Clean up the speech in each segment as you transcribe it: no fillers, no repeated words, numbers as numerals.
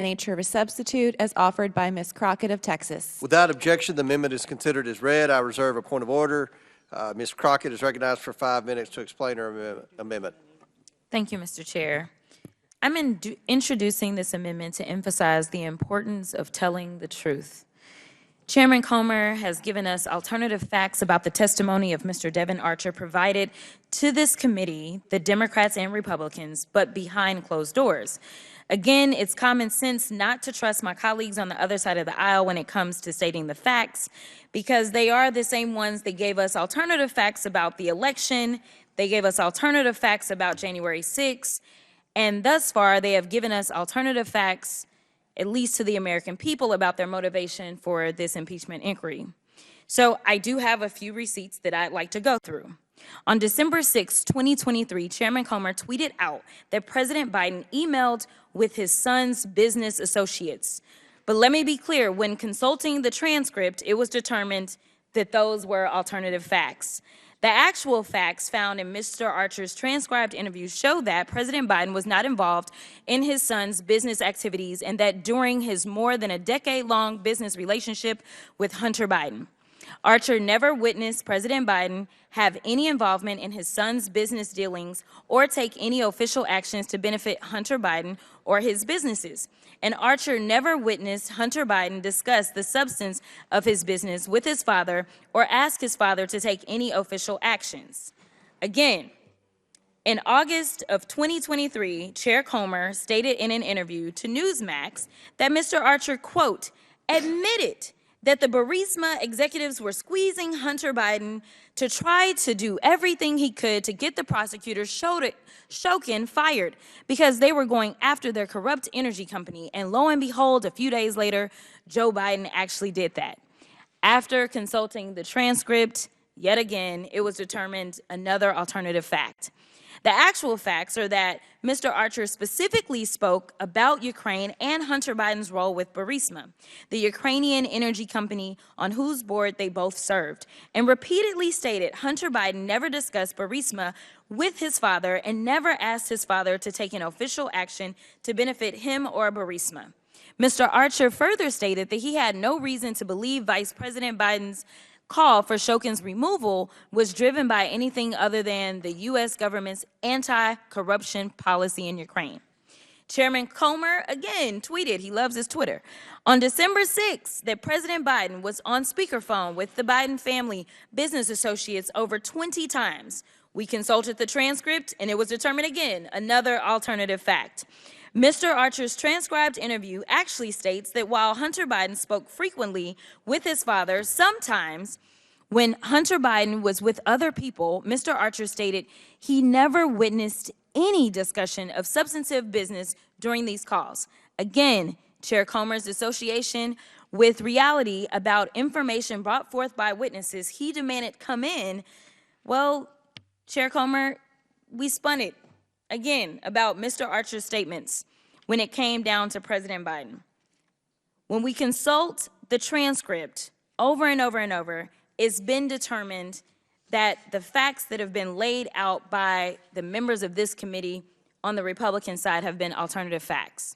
nature of a substitute as offered by Ms. Crockett of Texas. Without objection, the amendment is considered as read. I reserve a point of order. Ms. Crockett is recognized for 5 minutes to explain her amendment. Thank you, Mr. Chair. I'm introducing this amendment to emphasize the importance of telling the truth. Chairman Comer has given us alternative facts about the testimony of Mr. Devin Archer provided to this committee, the Democrats and Republicans, but behind closed doors. Again, it's common sense not to trust my colleagues on the other side of the aisle when it comes to stating the facts, because they are the same ones that gave us alternative facts about the election. They gave us alternative facts about January 6th, and thus far they have given us alternative facts, at least to the American people, about their motivation for this impeachment inquiry. So I do have a few receipts that I'd like to go through. On December 6, 2023, Chairman Comer tweeted out that President Biden emailed with his son's business associates. But let me be clear, when consulting the transcript, it was determined that those were alternative facts. The actual facts found in Mr. Archer's transcribed interview show that President Biden was not involved in his son's business activities and that during his more than a decade-long business relationship with Hunter Biden, Archer never witnessed President Biden have any involvement in his son's business dealings or take any official actions to benefit Hunter Biden or his businesses. And Archer never witnessed Hunter Biden discuss the substance of his business with his father or ask his father to take any official actions. Again, in August of 2023, Chair Comer stated in an interview to Newsmax that Mr. Archer, quote, admitted that the Burisma executives were squeezing Hunter Biden to try to do everything he could to get the prosecutor Shokin fired because they were going after their corrupt energy company. And lo and behold, a few days later, Joe Biden actually did that. After consulting the transcript, yet again, it was determined another alternative fact. The actual facts are that Mr. Archer specifically spoke about Ukraine and Hunter Biden's role with Burisma, the Ukrainian energy company on whose board they both served, and repeatedly stated Hunter Biden never discussed Burisma with his father and never asked his father to take an official action to benefit him or Burisma. Mr. Archer further stated that he had no reason to believe Vice President Biden's call for Shokin's removal was driven by anything other than the U.S. government's anti-corruption policy in Ukraine. Chairman Comer again tweeted, he loves his Twitter, on December 6th that President Biden was on speakerphone with the Biden family business associates over 20 times. We consulted the transcript and it was determined again, another alternative fact. Mr. Archer's transcribed interview actually states that while Hunter Biden spoke frequently with his father, sometimes when Hunter Biden was with other people, Mr. Archer stated he never witnessed any discussion of substantive business during these calls. Again, Chair Comer's association with reality about information brought forth by witnesses he demanded come in, well, Chair Comer, we spun it. Again, about Mr. Archer's statements when it came down to President Biden. When we consult the transcript over and over and over, it's been determined that the facts that have been laid out by the members of this committee on the Republican side have been alternative facts.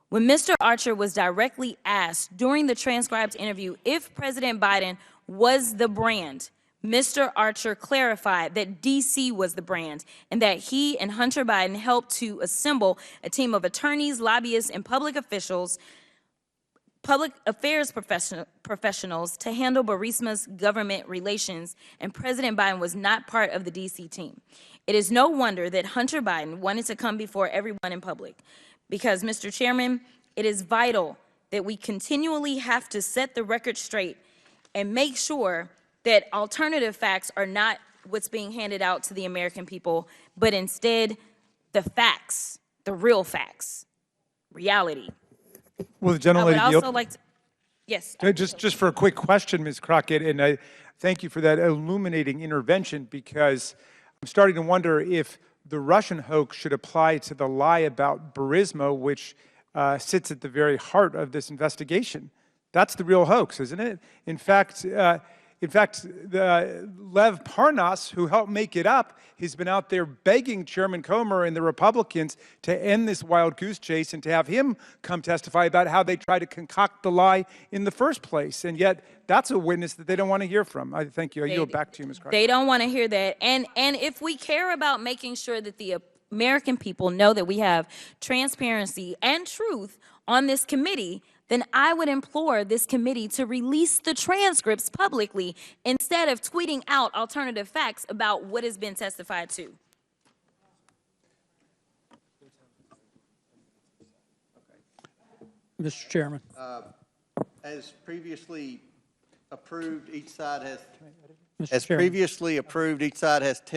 When Mr. Archer was directly asked during the transcribed interview if President Biden was the brand, Mr. Archer clarified that D.C. was the brand and that he and Hunter Biden helped to assemble a team of attorneys, lobbyists, and public officials, public affairs professionals to handle Burisma's government relations, and President Biden was not part of the D.C. team. It is no wonder that Hunter Biden wanted to come before everyone in public because, Mr. Chairman, it is vital that we continually have to set the record straight and make sure that alternative facts are not what's being handed out to the American people, but instead the facts, the real facts, reality. Well, the gentleman, I would also like to, yes. Just for a quick question, Ms. Crockett, and I thank you for that illuminating intervention, because I'm starting to wonder if the Russian hoax should apply to the lie about Burisma, which sits at the very heart of this investigation. That's the real hoax, isn't it? In fact, In fact, Lev Parnas, who helped make it up, has been out there begging Chairman Comer and the Republicans to end this wild goose chase and to have him come testify about how they tried to concoct the lie in the first place. And yet, that's a witness that they don't want to hear from. I thank you. I yield back to you, Ms. Crockett. They don't want to hear that. And if we care about making sure that the American people know that we have transparency and truth on this committee, then I would implore this committee to release the transcripts publicly instead of tweeting out alternative facts about what has been testified to. Mr. Chairman. As previously approved, each side has, Mr. as Chairman. previously approved, each side has 10